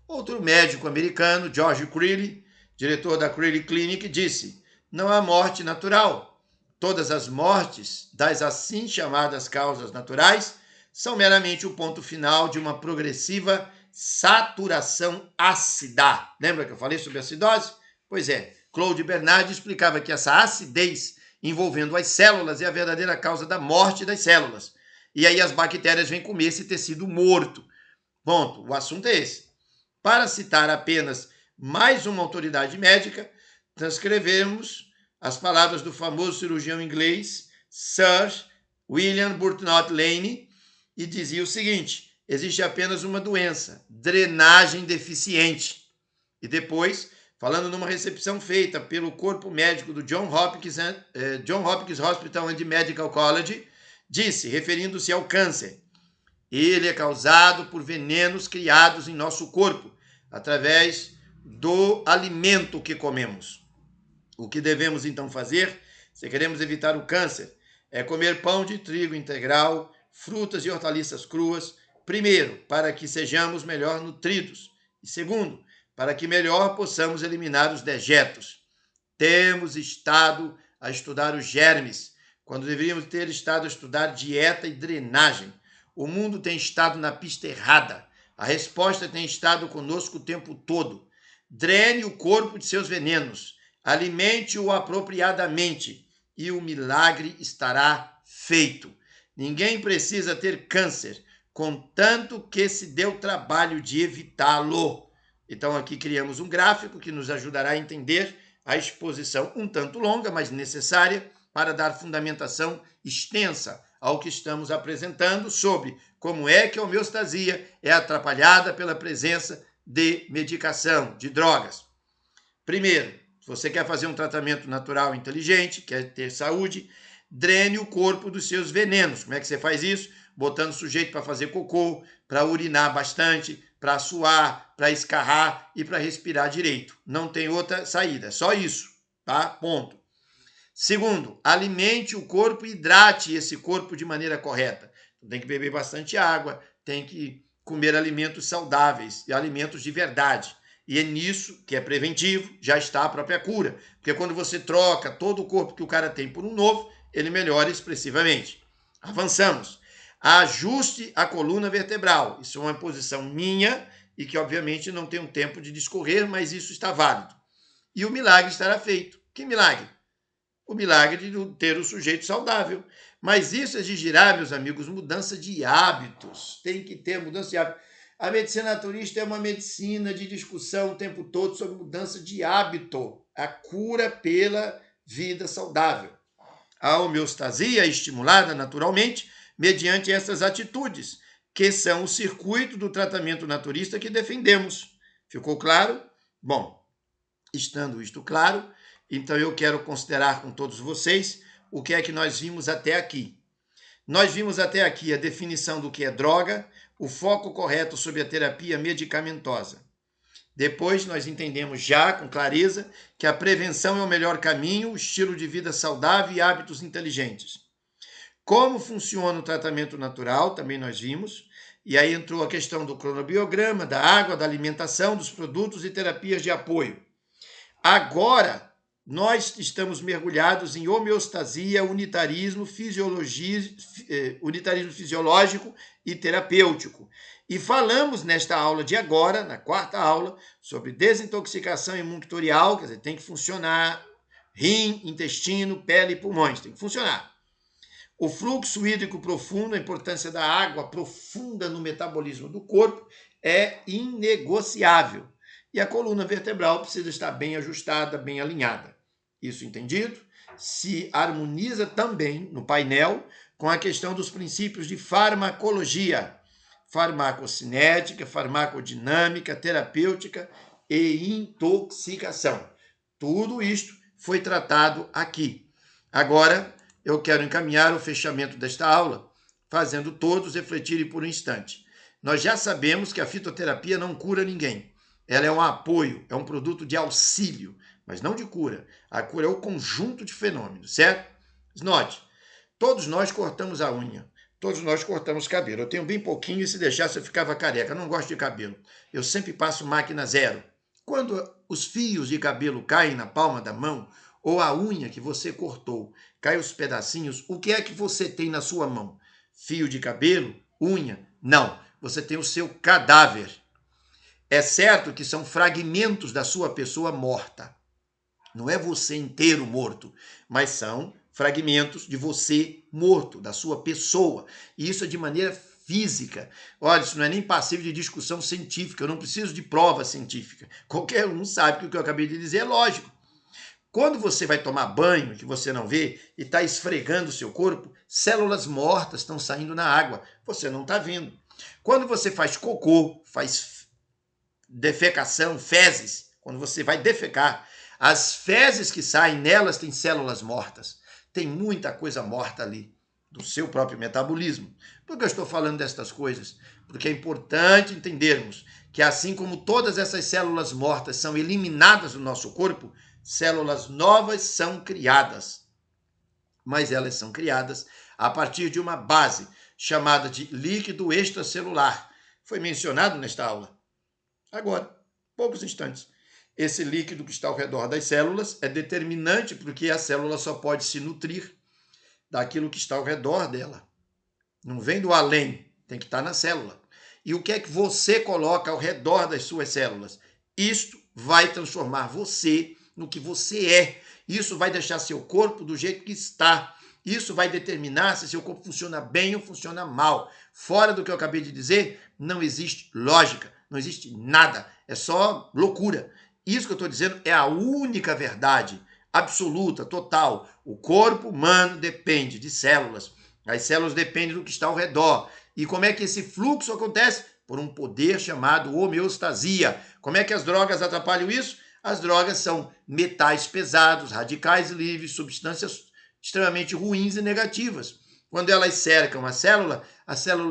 Outro médico americano, George Creeley, diretor da Creeley Clinic, disse: não há morte natural. Todas as mortes das assim chamadas causas naturais são meramente o ponto final de uma progressiva saturação ácida. Lembra que eu falei sobre acidose? Pois é, Claude Bernard explicava que essa acidez envolvendo as células é a verdadeira causa da morte das células. E aí as bactérias vêm comer esse tecido morto. Ponto. O assunto é esse. Para citar apenas mais uma autoridade médica, transcrevemos as palavras do famoso cirurgião inglês Sir William Burtnott Lane, e dizia o seguinte: existe apenas uma doença, drenagem deficiente. E depois, falando numa recepção feita pelo corpo médico do Johns Hopkins Hospital and Medical College, disse, referindo-se ao câncer: ele é causado por venenos criados em nosso corpo, através do alimento que comemos. O que devemos então fazer, se queremos evitar o câncer, é comer pão de trigo integral, frutas e hortaliças cruas, primeiro, para que sejamos melhor nutridos, e segundo, para que melhor possamos eliminar os dejetos. Temos estado a estudar os germes, quando deveríamos ter estado a estudar dieta e drenagem. O mundo tem estado na pista errada. A resposta tem estado conosco o tempo todo. Drene o corpo de seus venenos, alimente-o apropriadamente e o milagre estará feito. Ninguém precisa ter câncer, contanto que se dê o trabalho de evitá-lo. Então aqui criamos um gráfico que nos ajudará a entender a exposição um tanto longa, mas necessária para dar fundamentação extensa ao que estamos apresentando sobre como é que a homeostasia é atrapalhada pela presença de medicação, de drogas. Primeiro, se você quer fazer um tratamento natural inteligente, quer ter saúde, drene o corpo dos seus venenos. Como é que você faz isso? Botando o sujeito para fazer cocô, para urinar bastante, para suar, para escarrar e para respirar direito. Não tem outra saída, é só isso, tá? Ponto. Segundo, alimente o corpo e hidrate esse corpo de maneira correta. Tem que beber bastante água, tem que comer alimentos saudáveis e alimentos de verdade. E é nisso, que é preventivo, já está a própria cura. Porque quando você troca todo o corpo que o cara tem por um novo, ele melhora expressivamente. Avançamos. Ajuste a coluna vertebral. Isso é uma posição minha e que, obviamente, não tenho tempo de discorrer, mas isso está válido. E o milagre estará feito. Que milagre? O milagre de ter o sujeito saudável. Mas isso exigirá, meus amigos, mudança de hábitos. Tem que ter mudança de hábitos. A medicina naturista é uma medicina de discussão o tempo todo sobre mudança de hábito, a cura pela vida saudável. A homeostasia é estimulada naturalmente mediante essas atitudes, que são o circuito do tratamento naturista que defendemos. Ficou claro? Bom, estando isto claro, então eu quero considerar com todos vocês o que é que nós vimos até aqui. Nós vimos até aqui a definição do que é droga, o foco correto sobre a terapia medicamentosa. Depois nós entendemos já com clareza que a prevenção é o melhor caminho, o estilo de vida saudável e hábitos inteligentes. Como funciona o tratamento natural, também nós vimos, e aí entrou a questão do cronobiograma, da água, da alimentação, dos produtos e terapias de apoio. Agora, nós estamos mergulhados em homeostasia, unitarismo fisiológico e terapêutico. E falamos nesta aula de agora, na quarta aula, sobre desintoxicação imunitorial, quer dizer, tem que funcionar rim, intestino, pele e pulmões, tem que funcionar. O fluxo hídrico profundo, a importância da água profunda no metabolismo do corpo é inegociável. E a coluna vertebral precisa estar bem ajustada, bem alinhada. Isso entendido? Se harmoniza também no painel com a questão dos princípios de farmacologia, farmacocinética, farmacodinâmica, terapêutica e intoxicação. Tudo isto foi tratado aqui. Agora, eu quero encaminhar o fechamento desta aula, fazendo todos refletirem por um instante. Nós já sabemos que a fitoterapia não cura ninguém. Ela é um apoio, é um produto de auxílio, mas não de cura. A cura é o conjunto de fenômenos, certo? Note, todos nós cortamos a unha, todos nós cortamos cabelo. Eu tenho bem pouquinho e se deixasse eu ficava careca. Eu não gosto de cabelo. Eu sempre passo máquina zero. Quando os fios de cabelo caem na palma da mão, ou a unha que você cortou, cai os pedacinhos, o que é que você tem na sua mão? Fio de cabelo? Unha? Não. Você tem o seu cadáver. É certo que são fragmentos da sua pessoa morta. Não é você inteiro morto, mas são fragmentos de você morto, da sua pessoa. E isso é de maneira física. Olha, isso não é nem passível de discussão científica, eu não preciso de prova científica. Qualquer um sabe que o que eu acabei de dizer é lógico. Quando você vai tomar banho, que você não vê, e está esfregando o seu corpo, células mortas estão saindo na água. Você não está vendo. Quando você faz cocô, faz defecação, fezes, quando você vai defecar, as fezes que saem nelas têm células mortas. Tem muita coisa morta ali, do seu próprio metabolismo. Por que eu estou falando destas coisas? Porque é importante entendermos que assim como todas essas células mortas são eliminadas do nosso corpo, células novas são criadas. Mas elas são criadas a partir de uma base chamada de líquido extracelular. Foi mencionado nesta aula. Agora, poucos instantes. Esse líquido que está ao redor das células é determinante porque a célula só pode se nutrir daquilo que está ao redor dela. Não vem do além, tem que estar na célula. E o que é que você coloca ao redor das suas células? Isto vai transformar você no que você é. Isso vai deixar seu corpo do jeito que está. Isso vai determinar se seu corpo funciona bem ou funciona mal. Fora do que eu acabei de dizer, não existe lógica, não existe nada. É só loucura. Isso que eu estou dizendo é a única verdade absoluta, total. O corpo humano depende de células. As células dependem do que está ao redor. E como é que esse fluxo acontece? Por um poder chamado homeostasia. Como é que as drogas atrapalham isso? As drogas são metais pesados, radicais livres, substâncias extremamente ruins e negativas. Quando elas cercam a célula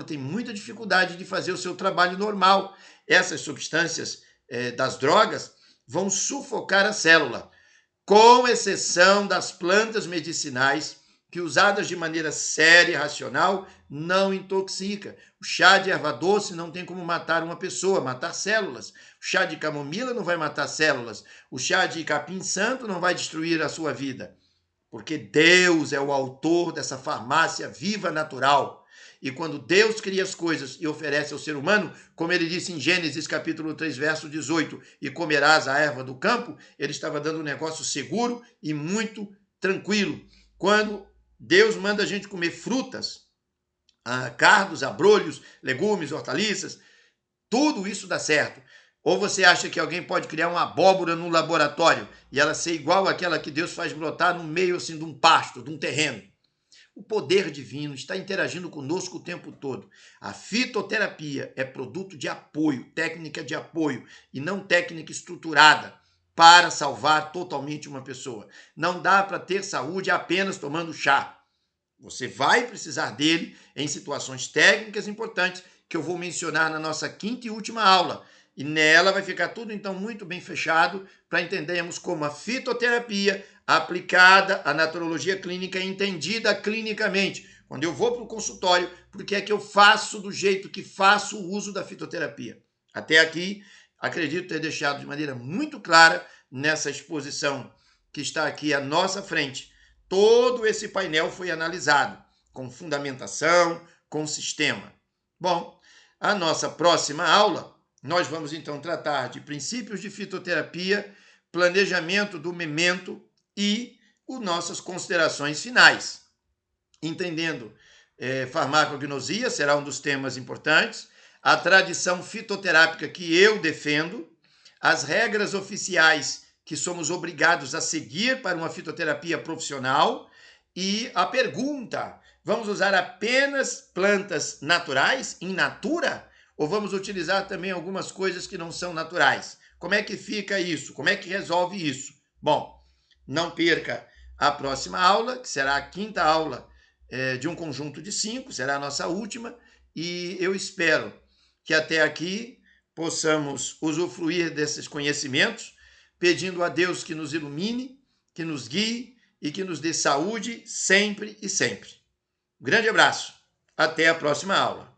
tem muita dificuldade de fazer o seu trabalho normal. Essas substâncias das drogas vão sufocar a célula, com exceção das plantas medicinais, que usadas de maneira séria e racional, não intoxica. O chá de erva doce não tem como matar uma pessoa, matar células. O chá de camomila não vai matar células. O chá de capim santo não vai destruir a sua vida. Porque Deus é o autor dessa farmácia viva natural. E quando Deus cria as coisas e oferece ao ser humano, como ele disse em Gênesis capítulo 3, verso 18, e comerás a erva do campo, ele estava dando um negócio seguro e muito tranquilo. Quando Deus manda a gente comer frutas, cardos, abrolhos, legumes, hortaliças, tudo isso dá certo. Ou você acha que alguém pode criar uma abóbora no laboratório e ela ser igual àquela que Deus faz brotar no meio assim de um pasto, de um terreno? O poder divino está interagindo conosco o tempo todo. A fitoterapia é produto de apoio, técnica de apoio, e não técnica estruturada para salvar totalmente uma pessoa. Não dá para ter saúde apenas tomando chá. Você vai precisar dele em situações técnicas importantes que eu vou mencionar na nossa quinta e última aula. E nela vai ficar tudo, então, muito bem fechado para entendermos como a fitoterapia aplicada à naturologia clínica é entendida clinicamente. Quando eu vou para o consultório, por que é que eu faço do jeito que faço o uso da fitoterapia? Até aqui, acredito ter deixado de maneira muito clara nessa exposição que está aqui à nossa frente. Todo esse painel foi analisado com fundamentação, com sistema. Bom, a nossa próxima aula, nós vamos então tratar de princípios de fitoterapia, planejamento do memento e as nossas considerações finais. Entendendo farmacognosia, será um dos temas importantes, a tradição fitoterápica que eu defendo, as regras oficiais que somos obrigados a seguir para uma fitoterapia profissional e a pergunta: vamos usar apenas plantas naturais, in natura? Ou vamos utilizar também algumas coisas que não são naturais? Como é que fica isso? Como é que resolve isso? Bom, não perca a próxima aula, que será a quinta aula de um conjunto de 5, será a nossa última, e eu espero que até aqui possamos usufruir desses conhecimentos, pedindo a Deus que nos ilumine, que nos guie e que nos dê saúde sempre e sempre. Um grande abraço. Até a próxima aula.